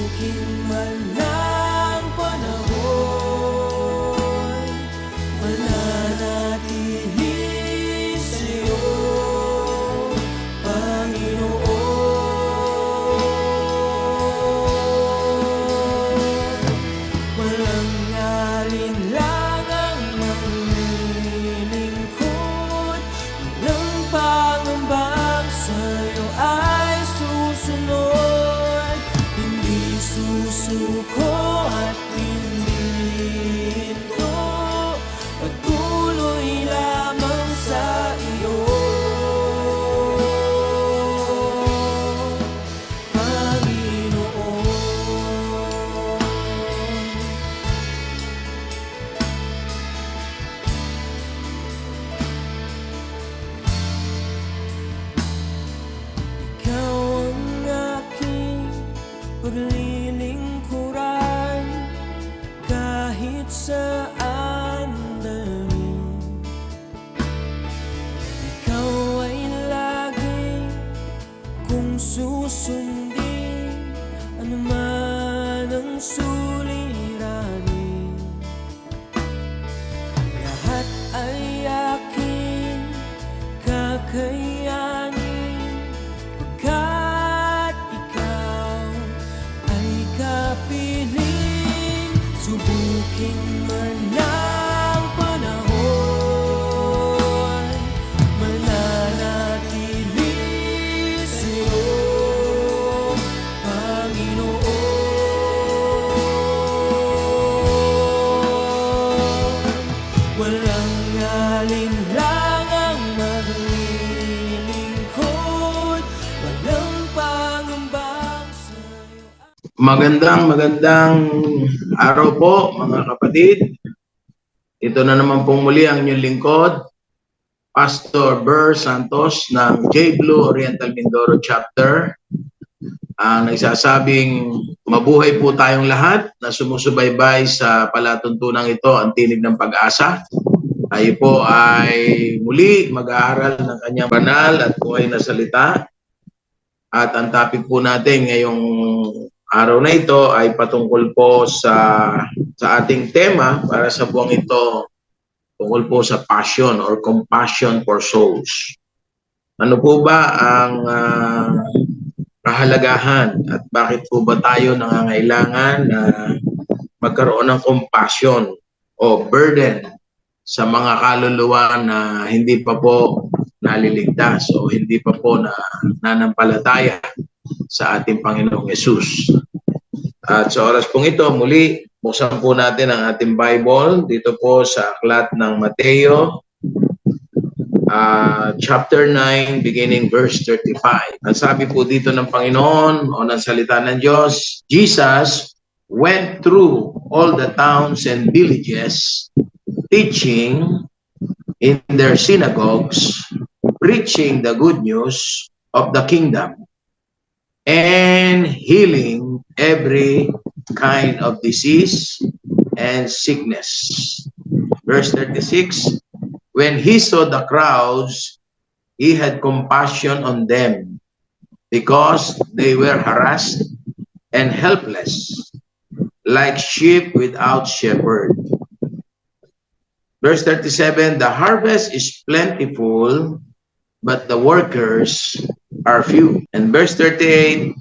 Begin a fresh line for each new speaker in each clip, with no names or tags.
Subukin man ng panahon, mananatili sa'yo, Panginoon. Walang alinlangang maglilingkod, walang pangambang sa'yo ay susunod. Hindi susuko at hindi ito, patuloy lamang sa iyo, Panginoon. Ikaw ang aking paglilingkuran, kahit saan dalhin. Ikaw ay lagi kung susundin, anuman ang suliranin. Lahat ay aking kakayanin, pagkat ikaw ay kapiling. Subukin man ng panahon, mananatili sa'yo, Panginoon. Walang alinlangang maglilingkod, walang pangambang sa'yo.
Magandang araw po mga kapatid. Ito na naman pong muli ang inyong lingkod, Pastor Ber Santos ng J. Blue Oriental Mindoro Chapter. Ang nagsasabing mabuhay po tayong lahat na sumusubaybay sa palatuntunang ito, ang tinig ng pag-asa. Tayo po ay muli mag-aaral ng kanyang banal at buhay na salita. At ang topic po natin ngayong araw na ito ay patungkol po sa ating tema para sa buwang ito, tungkol po sa passion or compassion for souls. Ano po ba ang kahalagahan at bakit po ba tayo nangangailangan na magkaroon ng compassion o burden sa mga kaluluwa na hindi pa po naliligtas o hindi pa po nananampalataya sa ating Panginoong Yesus? At sa oras pong ito, muli, buksan po natin ang ating Bible dito po sa aklat ng Mateo, chapter 9, beginning verse 35. Ang sabi po dito ng Panginoon o ng salita ng Diyos, Jesus went through all the towns and villages, teaching in their synagogues, preaching the good news of the kingdom, and healing every kind of disease and sickness. Verse 36, when he saw the crowds, he had compassion on them, because they were harassed and helpless, like sheep without shepherd. Verse 37, the harvest is plentiful, but the workers are few. And verse 38,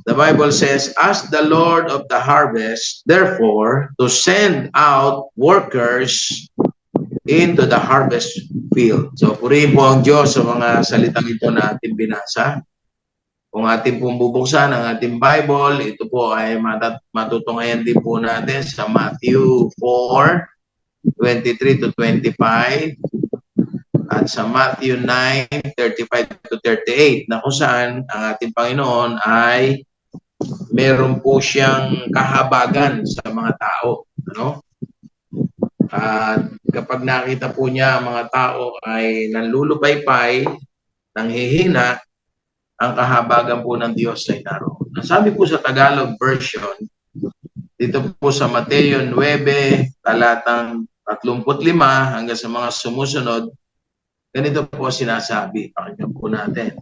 the Bible says, ask the Lord of the harvest, therefore, to send out workers into the harvest field. So, purihin po ang Diyos sa mga salitang ito na ating binasa. Kung ating pong bubuksan ang ating Bible, ito po ay matutungayan din po natin sa Matthew 4:23 to 25 at sa Matthew 9:35 to 38 na kung saan ang ating Panginoon ay meron po siyang kahabagan sa mga tao. Ano? At kapag nakita po niya ang mga tao ay nanlulupaypay, nanghihina, ang kahabagan po ng Diyos ay naroon. Sabi po sa Tagalog version, dito po sa Mateo 9, talatang 35 hanggang sa mga sumusunod, ganito po sinasabi. Pakinggan po natin.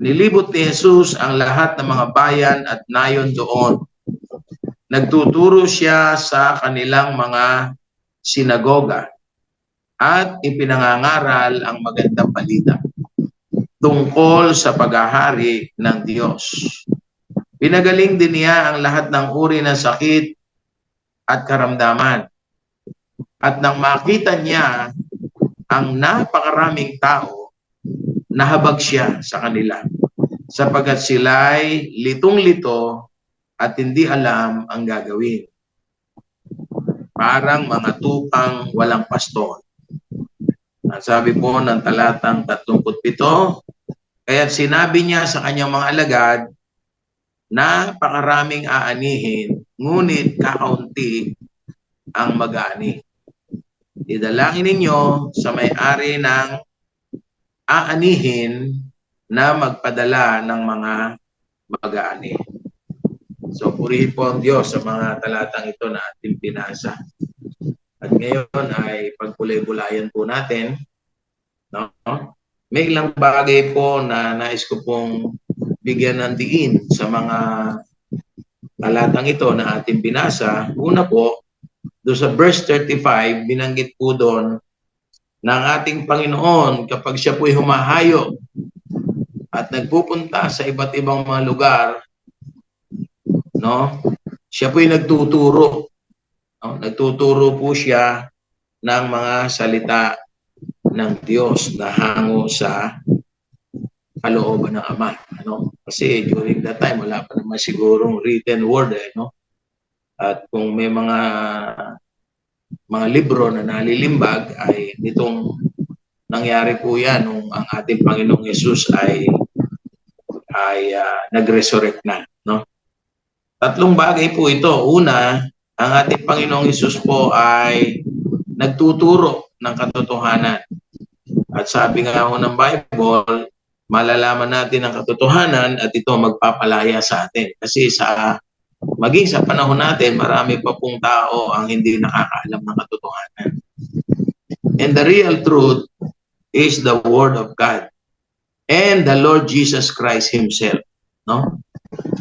Nilibot ni Jesus ang lahat ng mga bayan at nayon doon. Nagtuturo siya sa kanilang mga sinagoga at ipinangangaral ang magandang balita tungkol sa paghahari ng Diyos. Pinagaling din niya ang lahat ng uri ng sakit at karamdaman. At nang makita niya ang napakaraming tao, nahabag siya sa kanila, sapagkat sila'y litong-lito at hindi alam ang gagawin. Parang mga tupang walang pastor. Sabi po ng talatang 37, kaya sinabi niya sa kanyang mga alagad, napakaraming aanihin, ngunit kakaunti ang mag-aani. Idalangin ninyo sa may-ari ng aanihin na magpadala ng mga mag-aani. So, purihin po ang Diyos sa mga talatang ito na ating pinasa. At ngayon ay pagkulay-bulayan po natin. No? May ilang bagay po na nais ko pong bigyan ng diin sa mga talatang ito na ating binasa. Una po, doon sa verse 35, binanggit po doon ng ating Panginoon kapag siya po'y humahayo at nagpupunta sa iba't ibang mga lugar, no? Siya po'y nagtuturo. No? Nagtuturo po siya ng mga salita ng Diyos na hango sa kalooban ng Ama. Ano? Kasi during that time, wala pa naman sigurong written word. No? At kung may mga libro na nalilimbag, ay nitong nangyari po yan nung ang ating Panginoong Yesus ay nag-resurrect na. No? Tatlong bagay po ito. Una, ang ating Panginoong Yesus po ay nagtuturo ng katotohanan. At sabi nga ho ng Bible, malalaman natin ang katotohanan at ito magpapalaya sa atin. Kasi maging sa panahon natin, marami pa pong tao ang hindi nakakaalam ng katotohanan. And the real truth is the Word of God and the Lord Jesus Christ Himself. No?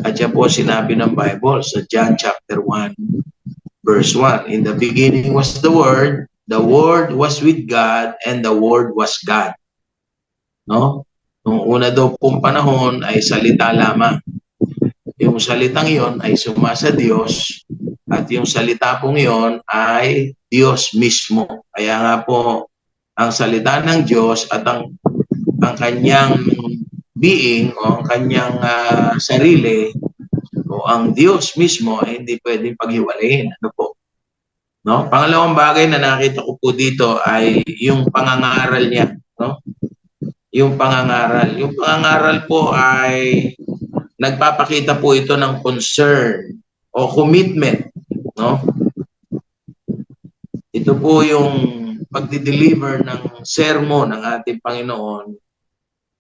At yan po sinabi ng Bible sa John chapter 1, verse 1. In the beginning was the Word was with God, and the Word was God. No? Nung una daw pong panahon ay salita lamang. Yung salitang iyon ay sumasa Diyos, at yung salita pong iyon ay Diyos mismo. Kaya nga po, ang salita ng Diyos at ang kanyang being o ang kanyang sarili o ang Diyos mismo ay hindi pwedeng paghiwalayin. Ano po? No? Pangalawang bagay na nakita ko po dito ay yung pangangaral niya. No? Yung pangangaral. Yung pangangaral po ay nagpapakita po ito ng concern o commitment. No? Ito po yung pagdi-deliver ng sermon ng ating Panginoon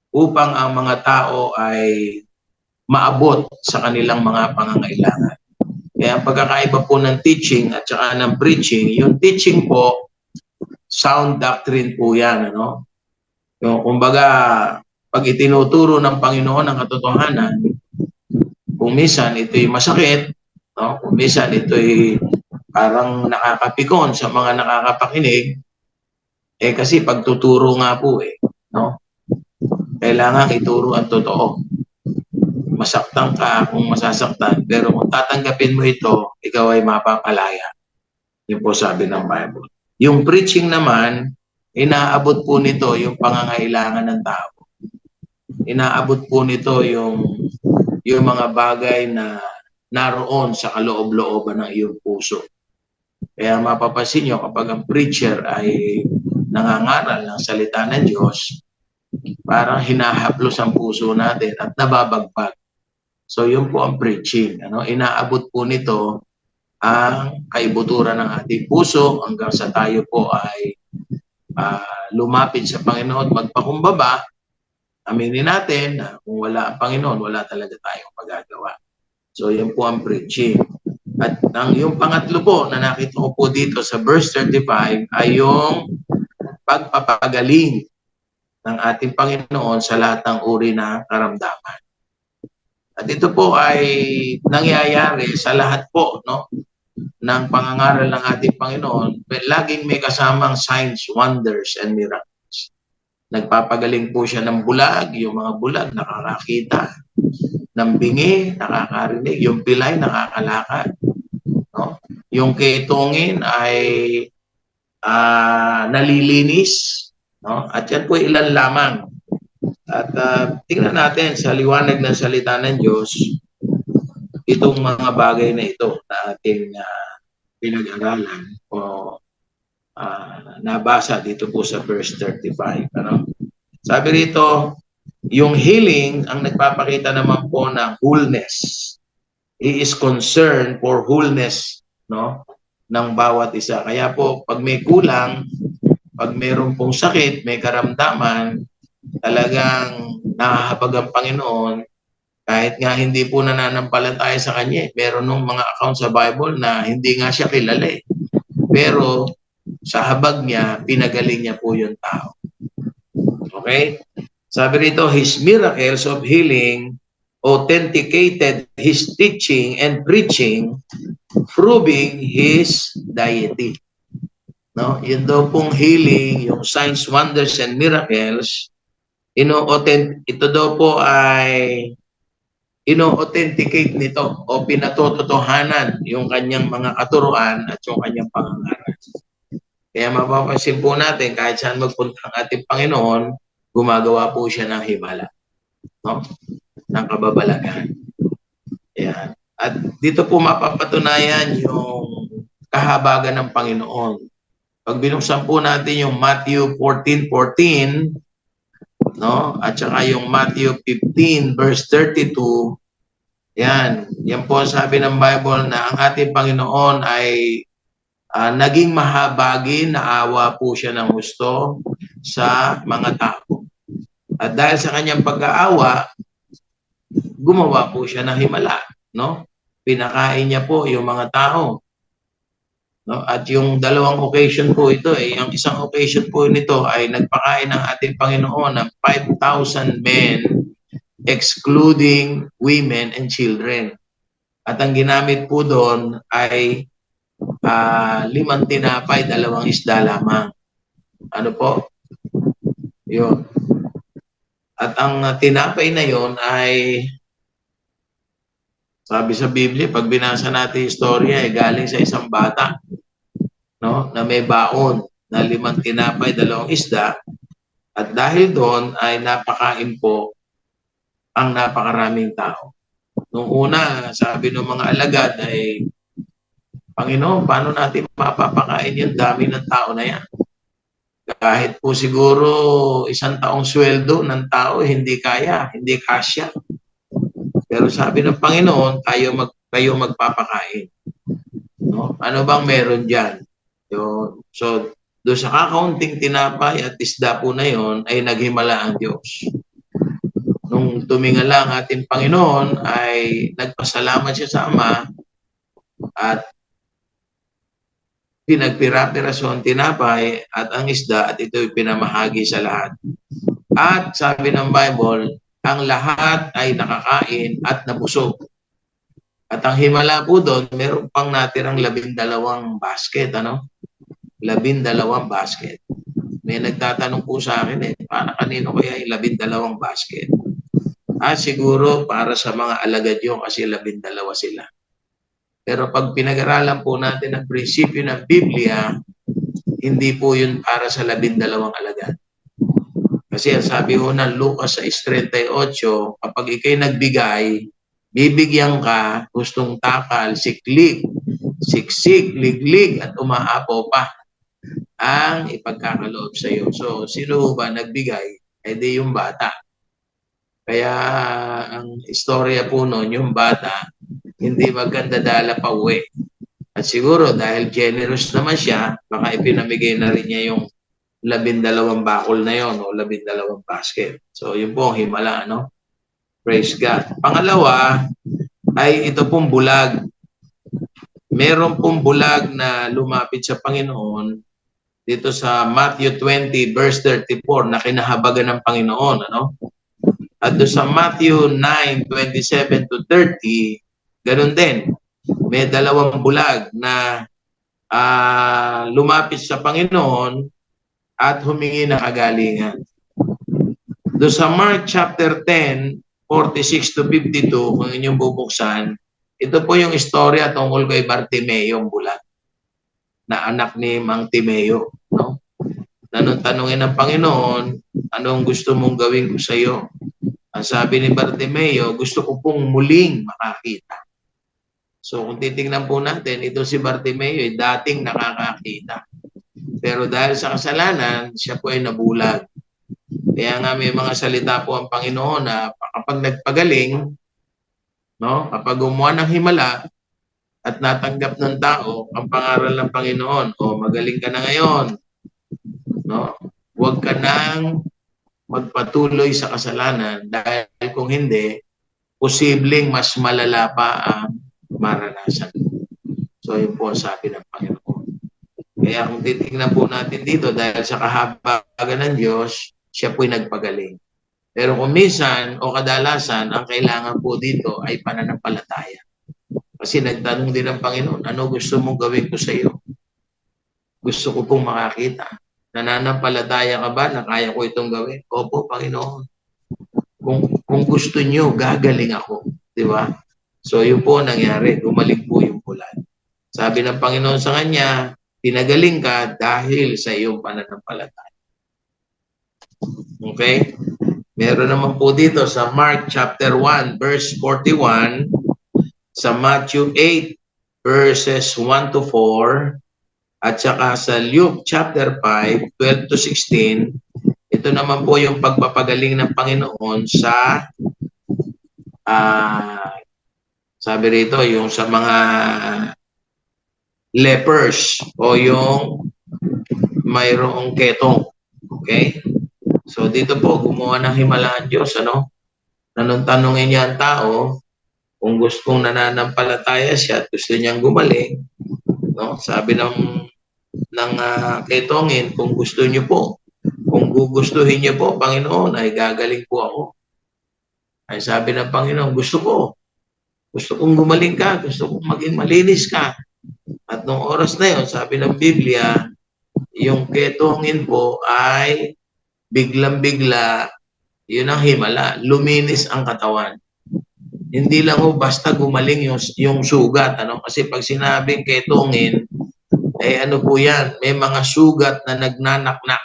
upang ang mga tao ay maabot sa kanilang mga pangangailangan. Kaya ang pagkakaiba po ng teaching at saka ng preaching, yung teaching po, sound doctrine po yan. Ano? Yung, kumbaga, pag itinuturo ng Panginoon ang katotohanan, kung minsan ito'y masakit, no? Kung minsan ito'y parang nakakapikon sa mga nakakapakinig, kasi pagtuturo nga po no? Kailangan ituro ang totoo. Masaktan ka kung masasaktan, pero kung tatanggapin mo ito, ikaw ay mapapalaya. Yun po sabi ng Bible. Yung preaching naman, inaabot po nito yung pangangailangan ng tao. Inaabot po nito yung mga bagay na naroon sa kaloob-looban ng iyong puso. Kaya mapapansin nyo kapag ang preacher ay nangangaral ng salita ng Diyos, parang hinahaplos ang puso natin at nababagbag. So yun po ang preaching. Ano? Inaabot po nito ang kaibuturan ng ating puso hanggang sa tayo po ay lumapit sa Panginoon, magpakumbaba. Aminin natin na kung wala ang Panginoon, wala talaga tayong magagawa. So yun po ang preaching. At yung pangatlo po na nakita ko po dito sa verse 35 ay yung pagpapagaling ng ating Panginoon sa lahat ng uri ng karamdaman. At ito po ay nangyayari sa lahat po, no, ng pangangaral ng ating Panginoon. Laging may kasamang signs, wonders, and miracles. Nagpapagaling po siya ng bulag, yung mga bulag nakakakita, ng bingi nakakarinig, yung pilay nakakalakad, no? Yung kitungin ay nalilinis, no? At yan po ilan lamang. At tingnan natin sa liwanag ng salita ng Diyos itong mga bagay na ito na ating pinag-aralan o nabasa dito po sa verse 35. Ano? Sabi rito, yung healing ang nagpapakita naman po ng wholeness. He is concerned for wholeness, no, ng bawat isa. Kaya po pag may kulang, pag mayroon pong sakit, may karamdaman, talagang nahahabag ang Panginoon kahit nga hindi po nananampalataya sa Kanya. Meron nung mga account sa Bible na hindi nga siya kilala eh. Pero sa habag niya, pinagaling niya po yung tao. Okay? Sabi rito, his miracles of healing authenticated his teaching and preaching, proving his deity. No? Yun daw pong healing, yung signs, wonders, and miracles, ito daw po ay ino-authenticate nito o pinatototohanan yung kanyang mga katuruan at yung kanyang pangangaral. Kaya mapapansin po natin, kahit saan magpunta ang ating Panginoon, gumagawa po siya ng himala, no? Ng kababalagan. Yan. At dito po mapapatunayan yung kahabagan ng Panginoon. Pag binuksan po natin yung Matthew 14:14, no? At saka yung Matthew 15 verse 32, yan po sabi ng Bible na ang ating Panginoon ay naging mahabagin, naawa po siya ng gusto sa mga tao. At dahil sa kanyang pag-aawa, gumawa po siya ng himala, no? Pinakain niya po yung mga tao. No? At yung dalawang occasion po ito, yung isang occasion po nito ay nagpakain ng ating Panginoon ng 5,000 men, excluding women and children. At ang ginamit po doon ay 5 tinapay, 2 isda lamang. Ano po? Yun. At ang tinapay na yon ay, sabi sa Biblia, pag binasa natin yung istorya, galing sa isang bata, no, na may baon na 5 tinapay, 2 isda. At dahil doon ay napakain po ang napakaraming tao. Nung una, sabi ng mga alagad ay, Panginoon, paano natin mapapakain yung dami ng tao na yan? Kahit po siguro 1 taong sweldo ng tao, hindi kaya, hindi kasya. Pero sabi ng Panginoon, kayo magpapakain. No? Ano bang meron dyan? So, doon sa kakaunting tinapay at isda po na yon ay naghimala ang Diyos. Nung tumingala ang ating Panginoon ay nagpasalamat siya sa Ama at pinagpira-piraso ang tinapay at ang isda at ito'y pinamahagi sa lahat. At sabi ng Bible, ang lahat ay nakakain at nabusog. At ang himala po doon, meron pang natirang 12 basket, ano? 12 basket. May nagtatanong po sa akin para kanino kaya yung 12 basket? Siguro para sa mga alagad yun kasi 12 sila. Pero pag pinag-aralan po natin ang prinsipyo ng Biblia, hindi po yun para sa 12 alagad. Kasi ang sabi ho ng Lucas 6:38, kapag ikay nagbigay, bibigyan ka, gustong takal, siklig, siksik, liglig, at umaapo pa ang ipagkakaloob sa iyo. So, sino ba nagbigay? Di yung bata. Kaya ang istorya po noon, yung bata, hindi maganda dala pa uwi. At siguro dahil generous naman siya, baka ipinamigay na rin niya yung 12 bakol na yon o 12 basket. So yun po ang himala, no? Praise God. Pangalawa ay ito pong bulag. Meron pong bulag na lumapit sa Panginoon. dito sa Matthew 20 verse 34 na kinahabagan ng Panginoon, ano? At doon sa Matthew 9:27 to 30, ganun din. May dalawang bulag na lumapit sa Panginoon at humingi ng kagalingan. Doon sa Mark chapter 10, 46 to 52, kung inyong bubuksan, ito po yung istorya tungkol kay Bartimeo, yung bulag, na anak ni Mang Timeo. No? Na nung tanungin ng Panginoon, anong gusto mong gawin ko sa iyo? Ang sabi ni Bartimeo, gusto ko pong muling makakita. So kung titingnan po natin, ito si Bartimeo ay dating nakakakita. Pero dahil sa kasalanan, siya po ay nabulag. Kaya nga may mga salita po ang Panginoon na kapag nagpagaling, no, kapag gumawa ng himala at natanggap ng tao ang pangaral ng Panginoon, o magaling ka na ngayon, no, huwag ka nang magpatuloy sa kasalanan dahil kung hindi, posibleng mas malala pa ang maranasan. So yun po ang sabi ng Panginoon. Kaya kung titingnan po natin dito, dahil sa kahabagan ng Diyos, siya po'y nagpagaling. Pero kung minsan o kadalasan, ang kailangan po dito ay pananampalataya. Kasi nagtanong din ng Panginoon, ano gusto mong gawin ko sa iyo? Gusto ko pong makakita. Nananampalataya ka ba na kaya ko itong gawin? Opo, Panginoon. Kung gusto niyo, gagaling ako. Di ba? So yun po nangyari. Gumaling po yung bulag. Sabi ng Panginoon sa kanya, pinagaling ka dahil sa iyong pananampalataya. Okay? Meron naman po dito sa Mark chapter 1 verse 41, sa Matthew 8 verses 1 to 4, at saka sa Luke chapter 5, 12 to 16, ito naman po yung pagpapagaling ng Panginoon sa sabi rito, yung sa mga lepers o yung mayroong ketong. Okay? So dito po, gumawa ng himala ang Diyos, ano? Nanong tanongin niya ang tao, kung gustong nananampalataya siya at gusto niyang gumaling, no? Sabi ng ketongin, kung gusto niyo po, kung gugustuhin niyo po, Panginoon, ay gagaling po ako. Ay sabi ng Panginoon, gusto kong gumaling ka, gusto kong maging malinis ka. At nung oras na yun, sabi ng Biblia, yung ketongin po ay biglang-bigla, yun ang himala, luminis ang katawan. Hindi lang basta gumaling yung sugat, ano? Kasi pag sinabing ketongin, ano po yan, may mga sugat na nagnanaknak,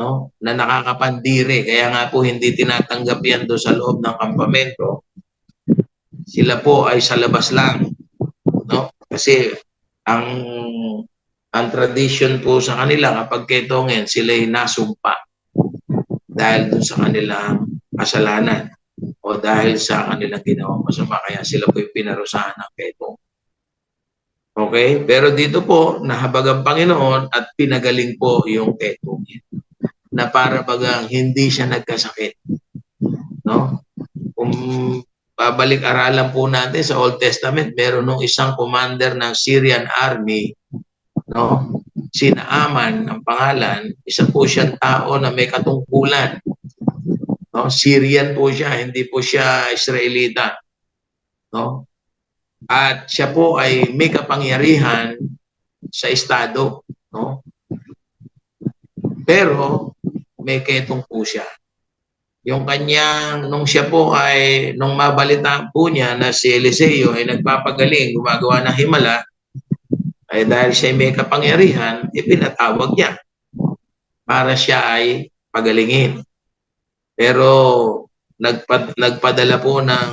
no? Na nakakapandiri. Kaya nga po hindi tinatanggap yan doon sa loob ng kampamento. Sila po ay sa labas lang, no? Kasi ang tradition po sa kanila kapag ketongin, sila ay nasumpa dahil dun sa kanilang kasalanan o dahil sa kanilang ginawang masama. Kaya sila po yung pinarusahan ng ketong. Okay? Pero dito po, nahabag ang Panginoon at pinagaling po yung ketongin na para bagang hindi siya nagkasakit. No? Kung babalik-aralan po natin sa Old Testament, meron nung isang commander ng Syrian army, no? Si Naaman ang pangalan, isa po siyang tao na may katungkulan. No? Syrian po siya, hindi po siya Israelita. No? At siya po ay may kapangyarihan sa estado. No? Pero may ketong po siya. Yung kanyang, nung siya po ay, nung mabalitaan po niya na si Eliseo ay nagpapagaling, gumagawa ng himala, ay dahil siya may kapangyarihan, ipinatawag niya para siya ay pagalingin. Pero nagpadala po ng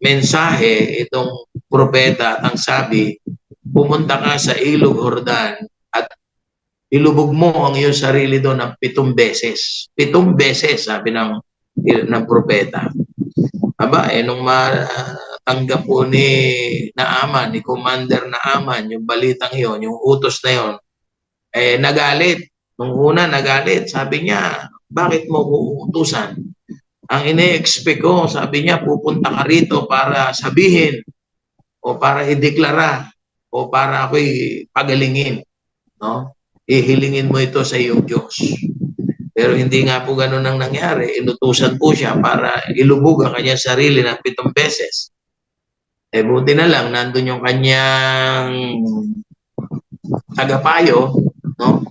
mensahe itong propeta at ang sabi, pumunta ka sa Ilog Jordan at ilubog mo ang iyong sarili doon ng 7 beses. 7 beses, sabi ng propeta. Aba, nung matanggap po ni Naaman, ni Commander Naaman, yung balitang yon, yung utos na yon, nagalit. Nung una, nagalit. Sabi niya, bakit mo uutusan? Ang ine-expect ko, sabi niya, pupunta ka rito para sabihin o para ideklara o para ako'y pagalingin. No? ihilingin mo ito sa iyong Diyos. Pero hindi nga po ganun ang nangyari. Inutusan po siya para ilubog ang kanyang sarili ng 7 beses. Eh buti na lang, nandun yung kanyang tagapayo, no?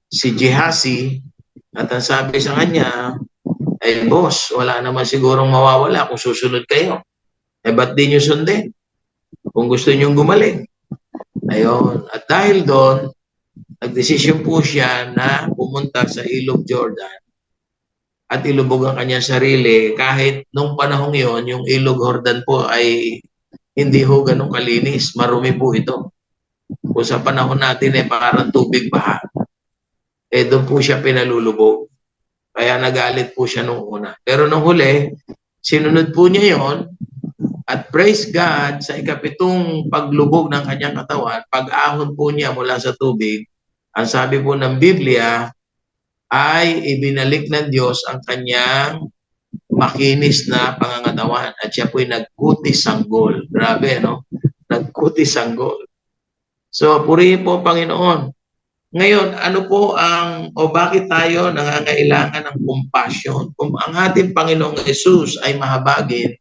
Si Gehazi, at ang sabi sa kanya, eh boss, wala naman sigurong mawawala kung susunod kayo. Eh ba't di nyo sundin? Kung gusto nyo gumaling. Ayun. At dahil doon, nagdesisyon po siya na pumunta sa Ilog Jordan at ilubog ang kanyang sarili kahit nung panahong yon yung Ilog Jordan po ay hindi ho ganun kalinis. Marumi po ito. Kung sa panahon natin ay parang tubig baha. Eh doon po siya pinalulubog. Kaya nagalit po siya nung una. Pero nung huli, sinunod po niya yon at praise God sa ikapitong paglubog ng kanyang katawan, pag-ahon po niya mula sa tubig, ang sabi po ng Biblia ay ibinalik ng Diyos ang kanyang makinis na pangangatawan at siya po'y nagkutis sanggol. Grabe, no? Nagkutis sanggol. So, purihin po Panginoon. Ngayon, ano po bakit tayo nangangailangan ng compassion? Kung ang ating Panginoong Jesus ay mahabagin,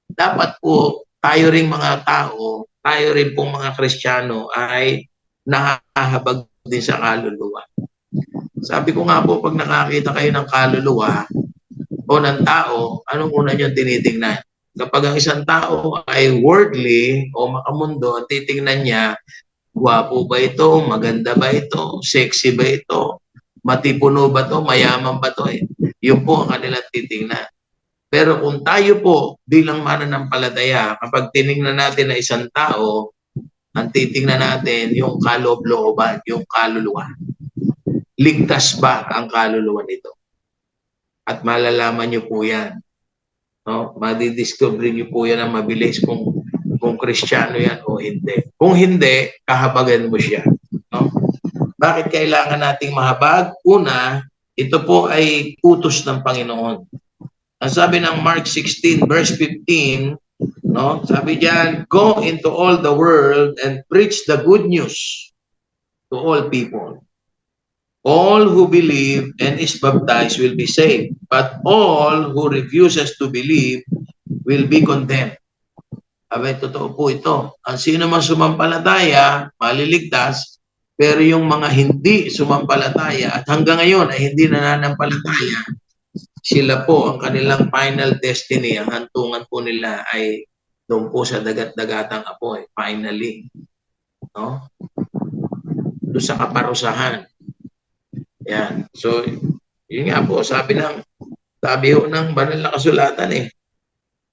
dapat po tayo ring mga tao, tayo rin pong mga Kristiyano ay nakahabag din sa kaluluwa. Sabi ko nga po, pag nakakita kayo ng kaluluwa o ng tao, anong una nyo tinitingnan? Kapag ang isang tao ay worldly o makamundo, titingnan niya, gwapo ba ito, maganda ba ito, sexy ba ito, matipuno ba ito, mayaman ba ito? Yun po ang kanilang titingnan. Pero kung tayo po bilang mananampalataya, kapag tiningnan natin na isang tao, ang titingnan natin yung kaloob-looban, yung kaluluwa. Ligtas ba ang kaluluwa nito? At malalaman nyo po yan. No? Madidiscover nyo po yan ang mabilis kung Kristiyano yan o hindi. Kung hindi, kahabagan mo siya. No? Bakit kailangan nating mahabag? Una, ito po ay utos ng Panginoon. Ang sabi ng Mark 16 verse 15, no? Sabi diyan, go into all the world and preach the good news to all people. All who believe and is baptized will be saved, but all who refuses to believe will be condemned. Abay, totoo po ito. Ang sino man sumampalataya, maliligtas, pero yung mga hindi sumampalataya at hanggang ngayon ay hindi nananampalataya, sila po, ang kanilang final destiny, ang hantungan po nila ay doon po sa dagat-dagatang apoy, finally. No? Doon sa kaparusahan. Yan. So, yun nga po, sabi ho ng banal na kasulatan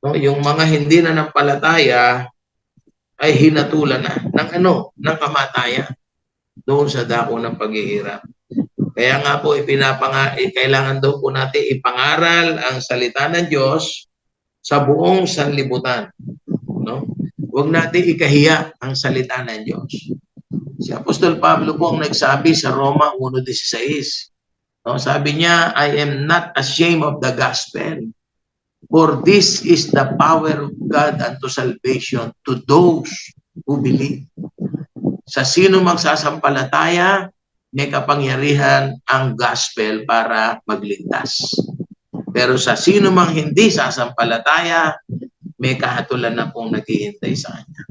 no, yung mga hindi na nampalataya ay hinatulan na ng kamatayan doon sa dako ng paghihirap. Kaya nga po, kailangan daw po natin ipangaral ang salita ng Diyos sa buong sanlibutan. No? Huwag natin ikahiya ang salita ng Diyos. Si Apostol Pablo po ang nagsabi sa Roma 1:16. No? Sabi niya, I am not ashamed of the gospel, for this is the power of God unto salvation to those who believe. Sa sino magsasampalataya, may kapangyarihan ang gospel para magligtas. Pero sa sino mang hindi sasampalataya, may kahatulan na pong naghihintay sa kanya.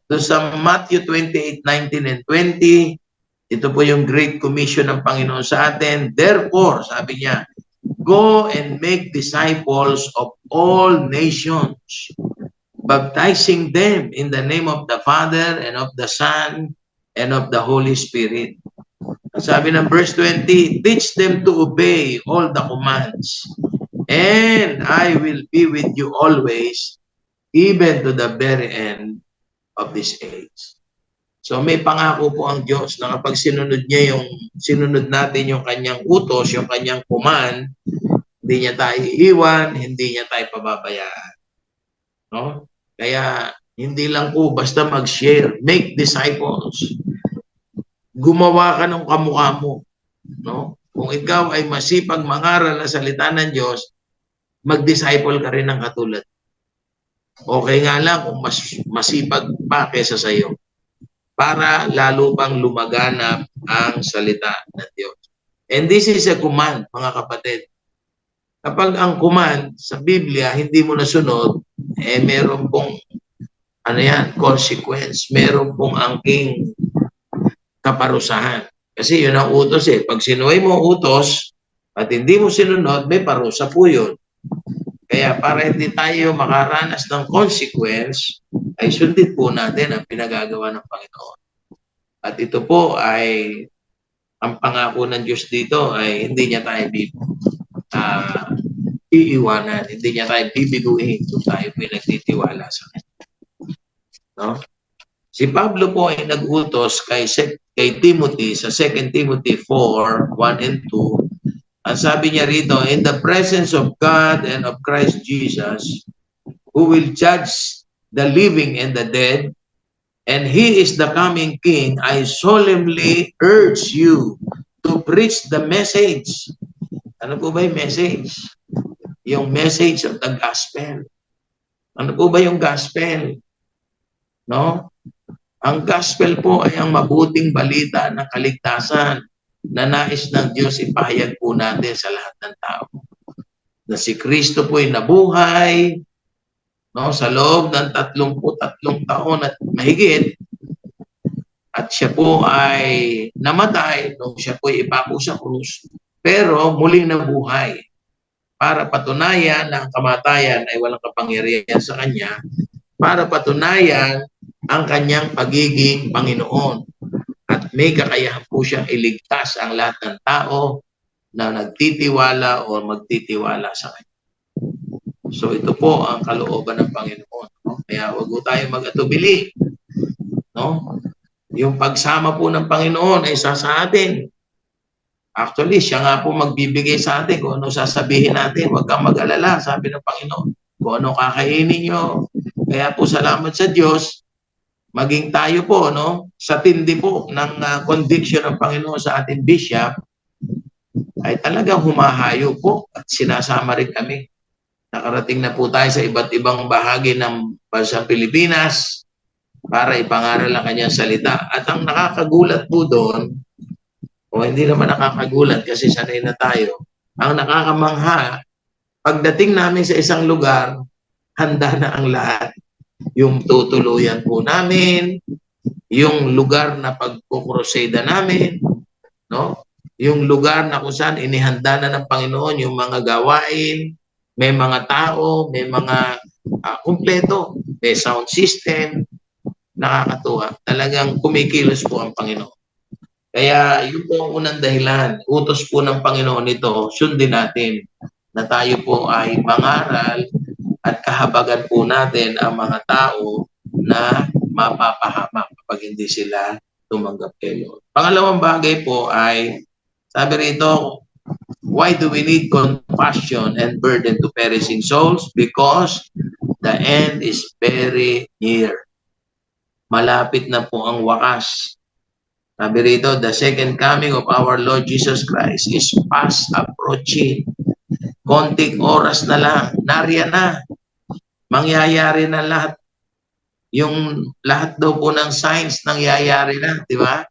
So sa Matthew 28:19 and 20, ito po yung Great Commission ng Panginoon sa atin. Therefore, sabi niya, go and make disciples of all nations, baptizing them in the name of the Father and of the Son and of the Holy Spirit. Sabi ng verse 20, teach them to obey all the commands, and I will be with you always, even to the very end of this age. So may pangako po ang Diyos na kapag sinunod natin yung kanyang utos, yung kanyang command, hindi niya tayo iiwan, hindi niya tayo pababayaan. No? Kaya hindi lang po basta mag-share, make disciples. Gumawa ka ng kamukha mo. No? Kung ikaw ay masipag mangaral na salita ng Diyos, mag-disciple ka rin ng katulad. Okay nga lang kung masipag pa kesa sa iyo. Para lalo pang lumaganap ang salita ng Diyos. And this is a command, mga kapatid. Kapag ang command sa Biblia hindi mo nasunod, meron pong consequence. Meron pong angking kaparusahan. Kasi yun ang utos eh. Pag sinuway mo utos at hindi mo sinunod, may parusa po yun. Kaya para hindi tayo makaranas ng consequence, ay sundin po natin ang pinagagawa ng Panginoon. At ito po ay ang pangako ng Diyos dito ay hindi niya tayo iiwanan, hindi niya tayo bibiguin kung tayo pinagtitiwala sa Kanya. No? Si Pablo po ay nag-utos kay Timothy sa 2 Timothy 4, 1 and 2. Ang sabi niya rito, in the presence of God and of Christ Jesus, who will judge the living and the dead, and He is the coming King, I solemnly urge you to preach the message. Ano po ba yung message? Yung message of the gospel. Ano po ba yung gospel? No? Ang gospel po ay ang mabuting balita ng kaligtasan na nais ng Diyos ipahayag po natin sa lahat ng tao. Na si Kristo po ay nabuhay, no, sa loob ng 33 taon at mahigit, at siya po ay namatay nung siya po ay ipako sa krus, pero muli nabuhay para patunayan na ang kamatayan ay walang kapangyarihan sa Kanya, para patunayan ang Kanyang pagiging Panginoon. At may kakayahan po siyang iligtas ang lahat ng tao na nagtitiwala o magtitiwala sa Kanya. So ito po ang kalooban ng Panginoon. No? Kaya wag po tayo mag-atubili. No? Yung pagsama po ng Panginoon ay sa atin. Actually, siya nga po magbibigay sa atin kung ano sasabihin natin. Huwag kang mag-alala, sabi ng Panginoon. Kung ano kakainin nyo. Kaya po salamat sa Diyos. Maging tayo po, no, sa tindi po ng conviction ng Panginoon sa ating bishop, ay talagang humahayo po at sinasama rin kami. Nakarating na po tayo sa iba't ibang bahagi ng bansang Pilipinas para ipangaral ang kanyang salita. At ang nakakagulat po doon, o hindi naman nakakagulat kasi sanay na tayo, ang nakakamangha, pagdating namin sa isang lugar, handa na ang lahat. Yung tutuluyan po namin, yung lugar na pagkukrusada namin, no? Yung lugar na kung saan inihanda na ng Panginoon yung mga gawain, may mga tao, may mga kumpleto, may sound system, nakakatuwa. Talagang kumikilos po ang Panginoon. Kaya yun po ang unang dahilan. Utos po ng Panginoon ito, sundin natin na tayo po ay mangaral at kahabagan po natin ang mga tao na mapapahamak kapag hindi sila tumanggap kay Lord. Pangalawang bagay po ay, sabi rito, why do we need compassion and burden to perishing souls? Because the end is very near. Malapit na po ang wakas. Sabi rito, the second coming of our Lord Jesus Christ is fast approaching. Konting oras na lang, nariyan na. Mangyayari na lahat. Yung lahat daw po ng signs nangyayari na, di ba?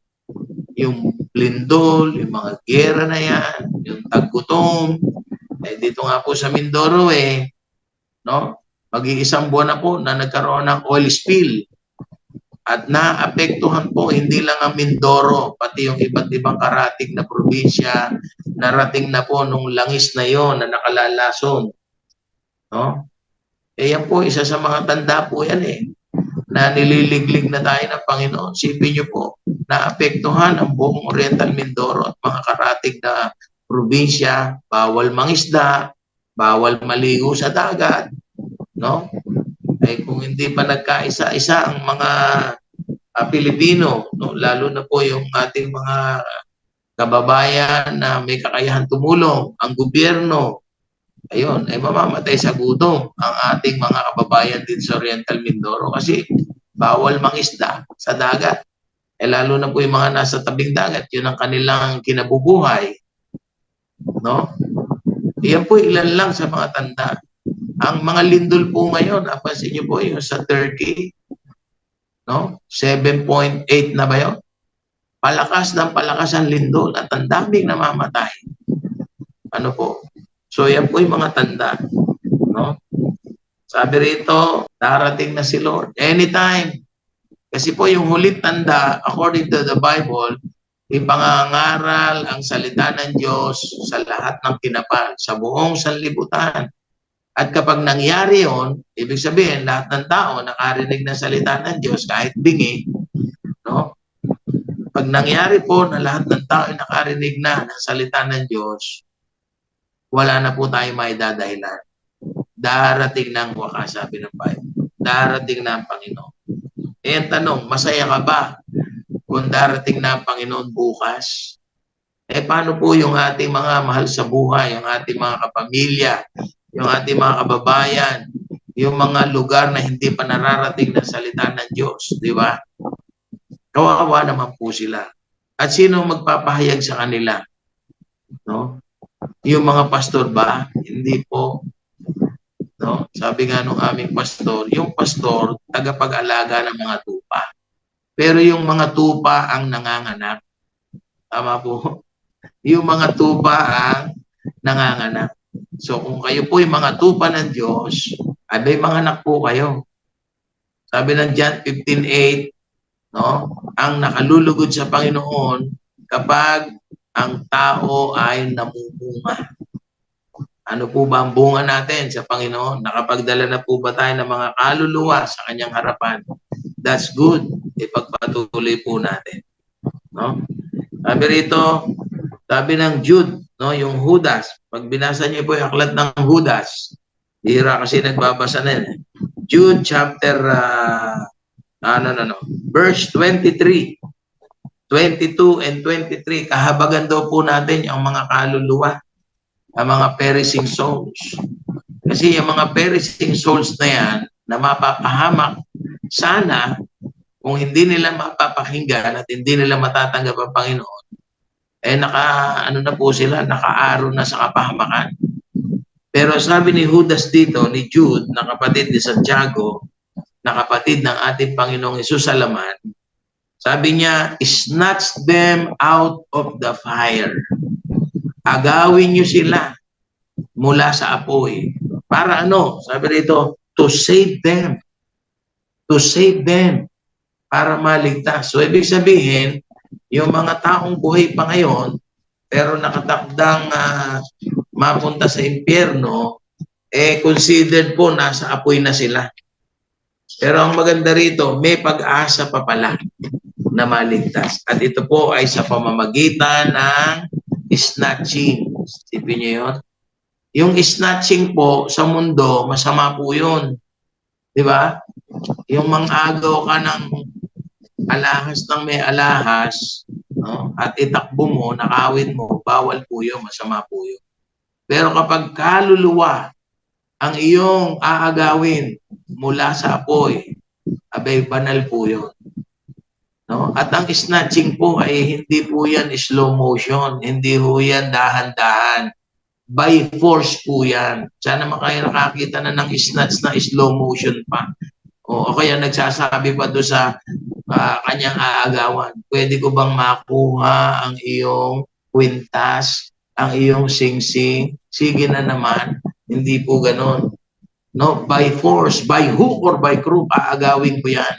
Yung lindol, yung mga gera na yan, yung taggutom. Dito nga po sa Mindoro no? Mag-iisang buwan na po na nagkaroon ng oil spill. At naapektuhan po hindi lang ang Mindoro, pati yung iba't ibang karatig na probinsya, narating na po nung langis na yon na nakalalason. No? Yan po, isa sa mga tanda po yan na nililiglig na tayo ng Panginoon. Sipin niyo po, naapektuhan ang buong Oriental Mindoro at mga karatig na probinsya, bawal mangisda, bawal maligo sa dagat, no? Kung hindi pa nagkaisa-isa ang mga Pilipino, no? Lalo na po yung ating mga kababayan na may kakayahan tumulong, ang gobyerno, ayun, ay mamamatay sa gutom ang ating mga kababayan din sa Oriental Mindoro kasi bawal mangisda sa dagat. Lalo na po yung mga nasa tabing dagat, yun ang kanilang kinabubuhay. No? Iyan po ilan lang sa mga tanda. Ang mga lindol po ngayon, napansin niyo po yung sa Turkey, no? 7.8 na ba yun? palakas ang lindol at ang daming namamatay. Ano po? So yan po yung mga tanda. No? Sabi rito, darating na si Lord. Anytime. Kasi po yung huling tanda, according to the Bible, ipangangaral ang salita ng Diyos sa lahat ng kinapal, sa buong sanlibutan. At kapag nangyari yon, ibig sabihin, lahat ng tao nakarinig ng salita ng Diyos, kahit bingi, no? Pag nangyari po na lahat ng tao ay nakarinig na ng salita ng Diyos, wala na po tayo may dadahilan. Darating na ang wakas, sabi ng Bible. Darating na ang Panginoon. Eh, ang tanong, masaya ka ba kung darating na ang Panginoon bukas? Eh, paano po yung ating mga mahal sa buhay, yung ating mga kapamilya, yung ating mga kababayan, yung mga lugar na hindi pa nararating ng salita ng Diyos, di ba? Kawawa naman po sila. At sino magpapahayag sa kanila? No? Yung mga pastor ba? Hindi po. No? Sabi nga nung aming pastor, yung pastor, tagapag-alaga ng mga tupa. Pero yung mga tupa ang nanganganak. Tama po. Yung mga tupa ang nanganganak. So kung kayo po yung mga tupa ng Diyos, abay mga anak po kayo. Sabi ng John 15:8, no? Ang nakalulugod sa Panginoon kapag ang tao ay namumunga. Ano po ba ang bunga natin sa Panginoon? Nakapagdala na po ba tayo ng mga kaluluwa sa kanyang harapan? That's good. Ipagpatuloy po natin. No? Sabi rito, sabi ng Jude, no, yung Judas, pag binasa niyo po yung aklat ng Judas, hira kasi nagbabasa na yun. Jude chapter, verse 23, 22 and 23, kahabagan daw po natin yung mga kaluluwa, ang mga perishing souls. Kasi yung mga perishing souls na yan, na mapapahamak, sana, kung hindi nila mapapakinggan at hindi nila matatanggap ang Panginoon, eh na po sila, nakaaro na sa kapahamakan. Pero sabi ni Judas dito, ni Jude, na kapatid ni Santiago, na kapatid ng ating Panginoong Hesus sa laman, sabi niya, snatch them out of the fire. Agawin niyo sila mula sa apoy. Para ano? Sabi rito, to save them. To save them. Para maligtas. So, ibig sabihin, yung mga taong buhay pa ngayon, pero nakatakdang mapunta sa impyerno, eh considered po nasa apoy na sila. Pero ang maganda rito, may pag-asa pa pala na maligtas. At ito po ay sa pamamagitan ng snatching. Sipin niyo yun? Yung snatching po sa mundo, masama po yun. Di ba? Yung mangagaw ka ng alahas ng may alahas, no? At itakbo mo, nakawin mo, bawal po yun, masama po yun. Pero kapag kaluluwa ang iyong aagawin mula sa apoy, abay banal po yun. No? At ang snatching po ay hindi po yan slow motion, hindi po yan dahan-dahan. By force po yan. Sana kayo nakakita na ng snatch na slow motion pa. O kaya nagsasabi pa doon sa kanyang aagawan, pwede ko bang makuha ang iyong kwintas, ang iyong singsing? Sige na naman. Hindi po ganon. No, by force, by hook or by crook, aagawin ko yan.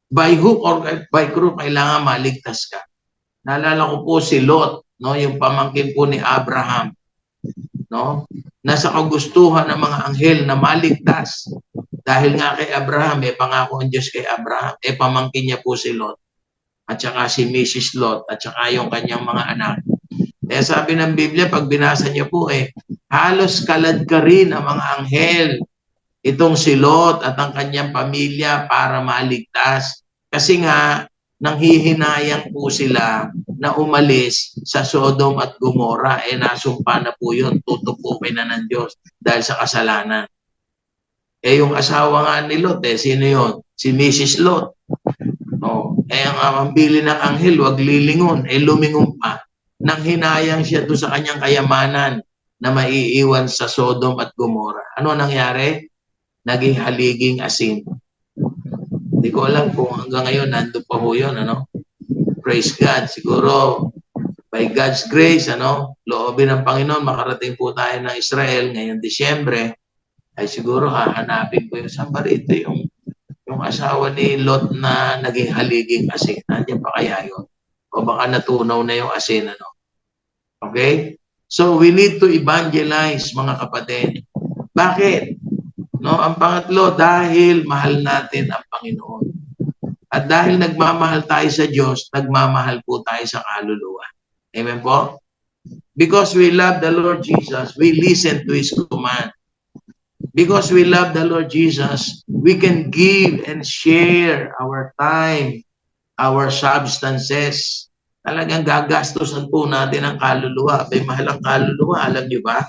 By hook or by crook, kailangan maligtas ka. Naalala ko po si Lot, no, yung pamangkin po ni Abraham. No? Nasa kagustuhan ng mga anghel na maligtas. Dahil nga kay Abraham, pangako ang Diyos kay Abraham, pamangkin niya po si Lot. At saka si Mrs. Lot, at saka yung kanyang mga anak. Sabi ng Biblia, pag binasa niyo po, halos kalad ka rin ang mga anghel, itong si Lot at ang kanyang pamilya para maligtas. Kasi nga, nanghihinayang po sila na umalis sa Sodom at Gomorrah. Nasumpa na po yun, tutupukin na ng Diyos dahil sa kasalanan. Yung asawa nga ni Lot, sino yun? Si Mrs. Lot. Ang bili ng anghel, wag lilingon, lumingon pa. Nang hinayang siya doon sa kanyang kayamanan na maiiwan sa Sodom at Gomorrah. Ano nangyari? Naging haliging asin. Hindi ko alam kung hanggang ngayon nandun pa ho yun, ano? praise God. Siguro, by God's grace, loobin ng Panginoon, makarating po tayo ng Israel ngayong Disyembre, ay siguro hahanapin ko yung saan ba rito yung asawa ni Lot na naging haliging asin. Nandiyan pa kaya yun? O baka natunaw na yung asin, Okay? So, we need to evangelize, mga kapatid. Bakit? Ang pangatlo, dahil mahal natin ang Panginoon. At dahil nagmamahal tayo sa Diyos, nagmamahal po tayo sa kaluluwa. Amen po? Because we love the Lord Jesus, we listen to His command. Because we love the Lord Jesus, we can give and share our time, our substances. Talagang gagastusan po natin ang kaluluwa. May mahal ang kaluluwa, alam niyo ba?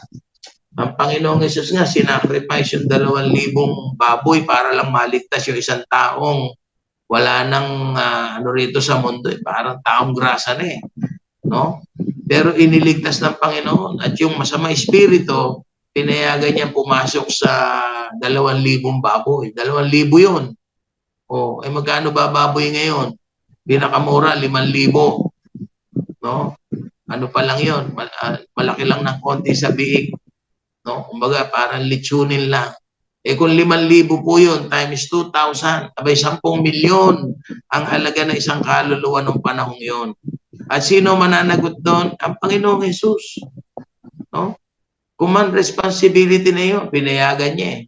Ang Panginoong Hesus nga, sinacrifice yung 2,000 baboy para lang maligtas yung isang taong wala nang rito sa mundo. Parang taong grasa na no? Pero iniligtas ng Panginoon at yung masama espiritu, pinayagan niya pumasok sa 2,000 baboy. 2,000 yun. Magkano ba baboy ngayon? Pinakamura, 5,000. No? Ano pa lang yun? Malaki lang ng konti sa biig. No? Kumbaga, parang litsunin lang. Kung 5,000 po yun, times 2,000, abay 10 milyon ang halaga ng isang kaluluwa ng panahong yun. At sino mananagot doon? Ang Panginoong Hesus. No? Command responsibility na yun, pinayagan niya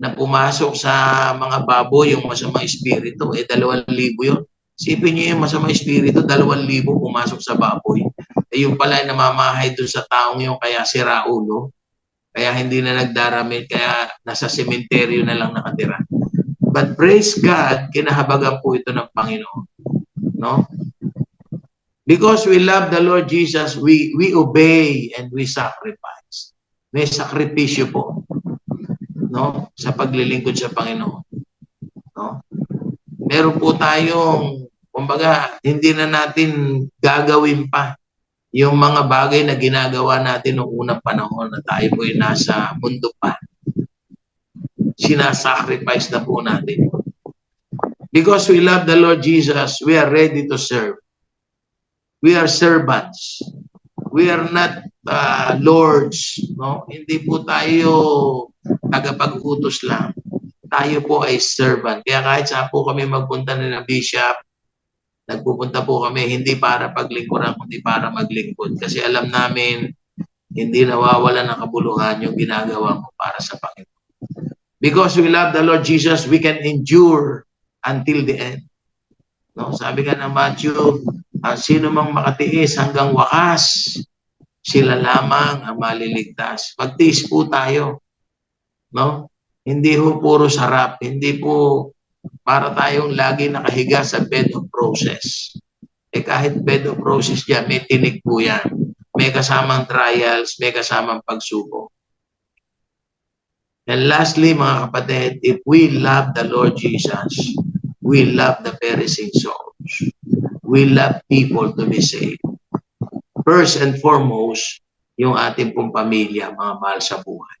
na pumasok sa mga baboy yung masamang espiritu, 2,000 yun. Sipin niyo yung masamang espiritu, 2,000 pumasok sa baboy. Yung pala ay namamahay doon sa taong yung kaya sira ulo. Kaya hindi na nagdaramit, kaya nasa sementeryo na lang nakatira. But praise God, kinahabagan po ito ng Panginoon. No? Because we love the Lord Jesus, we obey and we sacrifice. May sakripisyo po, no? Sa paglilingkod sa Panginoon. No? Meron po tayong, kumbaga, hindi na natin gagawin pa yung mga bagay na ginagawa natin noong unang panahon na tayo po ay nasa mundo pa. Sinasacrifice na po natin. Because we love the Lord Jesus, we are ready to serve. We are servants. We are not lords. No? Hindi po tayo tagapag-utos lang. Tayo po ay servant. Kaya kahit saan po kami magpunta na bishop, nagpupunta po kami hindi para paglingkuran, kundi para maglingkod. Kasi alam namin, hindi nawawala ng kabuluhan yung ginagawa mo para sa Panginoon. Because we love the Lord Jesus, we can endure until the end. No? Sabi ka ng Matthew, sino mang makatiis hanggang wakas, sila lamang ang maliligtas. Magtiis po tayo. No? Hindi po puro sarap. Hindi po para tayong lagi nakahiga sa bed of roses. Kahit bed of roses dyan, may tinik po yan. May kasamang trials, may kasamang pagsubok. And lastly, mga kapatid, if we love the Lord Jesus, we love the perishing souls. We love people to be saved. First and foremost, yung ating pong pamilya, mga mahal sa buhay.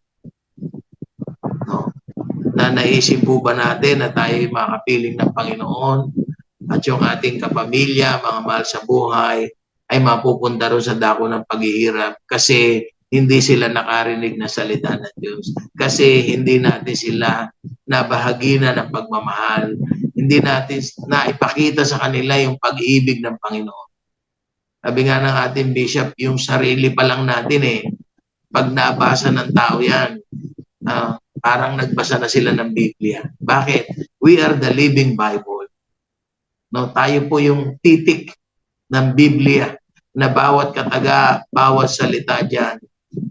No? Na naisip po ba natin na tayo makapiling ng Panginoon at yung ating kapamilya, mga mahal sa buhay, ay mapupunta rin sa dako ng paghihirap kasi hindi sila nakarinig na salita ng Diyos. Kasi hindi natin sila nabahagina ng pagmamahal. Hindi natin naipakita sa kanila yung pag-ibig ng Panginoon. Sabi nga ng ating bishop, yung sarili pa lang natin pag nabasa ng tao yan, parang nagbasa na sila ng Biblia. Bakit? We are the living Bible. No, tayo po yung titik ng Biblia na bawat kataga, bawat salita dyan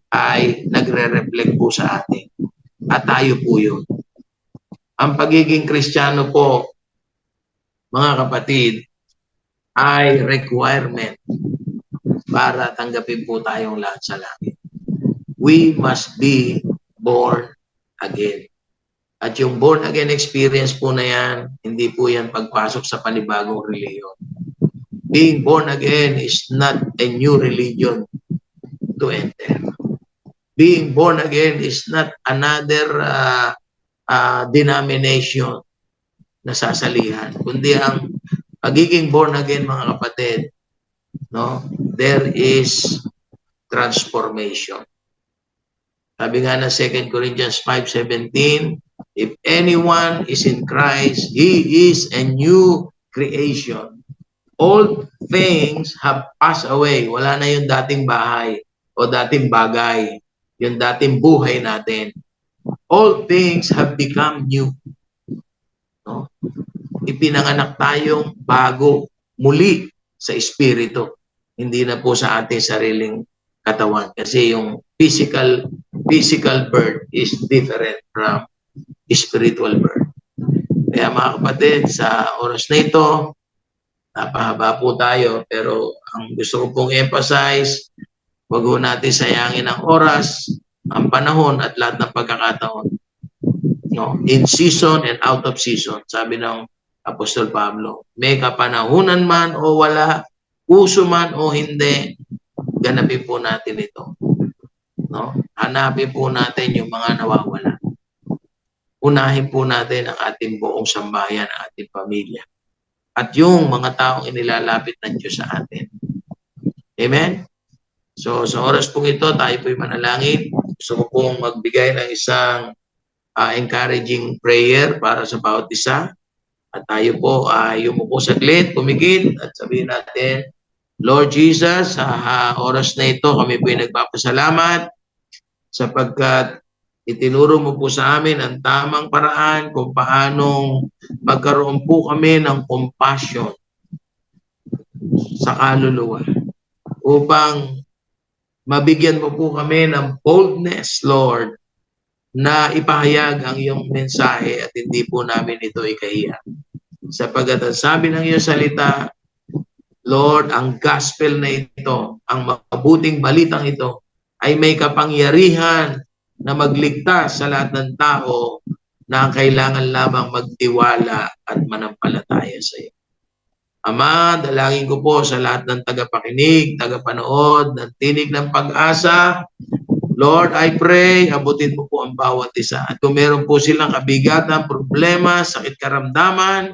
ay nagre-reflect po sa atin. At tayo po yun. Ang pagiging Kristiyano po, mga kapatid, ay requirement para tanggapin po tayong lahat sa langit. We must be born again. At yung born again experience po na yan, hindi po yan pagpasok sa panibagong reliyon. Being born again is not a new religion to enter. Being born again is not another denomination na sasalihan, kundi ang pagiging born again, mga kapatid, no? There is transformation. Sabi nga na 2 Corinthians 5:17, if anyone is in Christ, he is a new creation. All things have passed away. Wala na yung dating bahay o dating bagay, yung dating buhay natin. All things have become new. No? Ipinanganak tayong bago, muli sa espiritu. Hindi na po sa ating sariling katawan. Kasi yung physical birth is different from spiritual birth. Kaya mga kapatid, sa oras na ito, napahaba po tayo, pero ang gusto ko pong emphasize, wag ho natin sayangin ang oras, ang panahon at lahat ng pagkakataon. No? In season and out of season, sabi ng Apostol Pablo, may kapanahunan man o wala, uso man o hindi, ganapin po natin ito. No? Hanapin po natin yung mga nawawala. Unahin po natin ang ating buong sambahayan, ang ating pamilya. At yung mga taong inilalapit ng Diyos sa atin. Amen? So, sa oras pong ito, tayo po'y manalangin. Gusto ko pong magbigay ng isang encouraging prayer para sa bawat isa. At tayo po ay yumuko saglit, pumikit, at sabihin natin, Lord Jesus, sa oras na ito, kami po'y nagpapasalamat sapagkat itinuro mo po sa amin ang tamang paraan kung paanong magkaroon po kami ng compassion sa kaluluwa upang mabigyan mo po kami ng boldness, Lord, na ipahayag ang iyong mensahe at hindi po namin ito ikahiya. Sapagkat ang sabi ng iyong salita, Lord, ang gospel na ito, ang mabuting balitang ito, ay may kapangyarihan na magligtas sa lahat ng tao na kailangan lamang magtiwala at manampalataya sa iyo. Ama, dalangin ko po sa lahat ng tagapakinig, tagapanood, ng tinig ng pag-asa. Lord, I pray, abutin mo po ang bawat isa. At kung meron po silang kabigatan, problema, sakit karamdaman,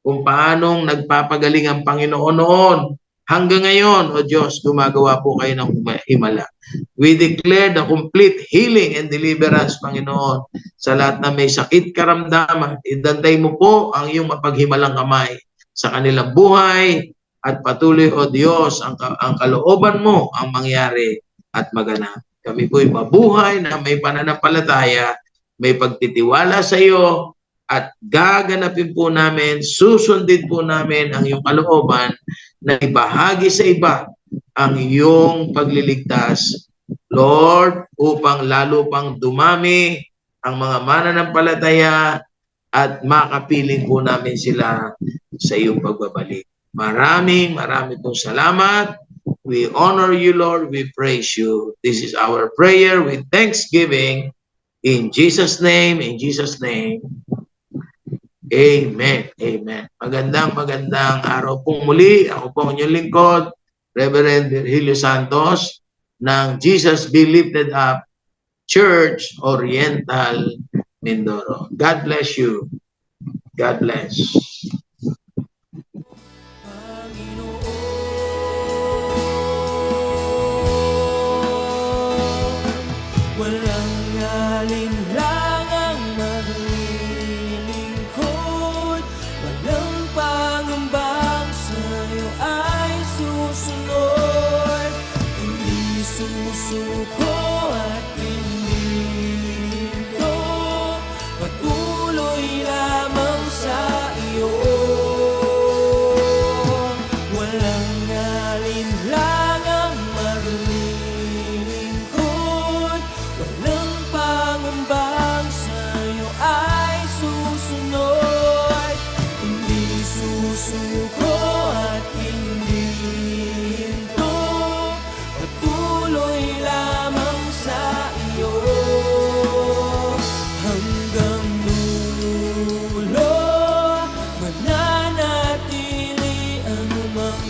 kung paanong nagpapagaling ang Panginoon noon, hanggang ngayon, O Diyos, gumagawa po kayo ng himala. We declare the complete healing and deliverance, Panginoon, sa lahat na may sakit karamdaman. Idantay mo po ang iyong mapaghimalang kamay sa kanilang buhay at patuloy, O Diyos, ang kalooban mo ang mangyari at maganap. Kami po'y mabuhay na may pananampalataya, may pagtitiwala sa iyo, at gaganapin po namin, susundin po namin ang iyong kalooban na ibahagi sa iba ang iyong pagliligtas, Lord, upang lalo pang dumami ang mga mananampalataya at makapiling po namin sila sa iyong pagbabalik. Maraming pong salamat. We honor you, Lord. We praise you. This is our prayer with thanksgiving. In Jesus' name, Amen. Amen. Magandang araw pong muli. Ako po ang inyong lingkod, Reverend Virgilio Santos ng Jesus Be Lifted Up Church Oriental, Mindoro. God bless you. God bless.
Walang alinlangang maglilingkod, walang pangambang sa'yo ay susunod. Hindi susuko at hindi hinto, patuloy lamang sa iyo. Walang alinlangang maglilingkod, walang pangambang sa'yo ay susunod. Hindi susuko at hindi hinto, patuloy lamang sa iyo. Hanggang dulo, mananatili anumang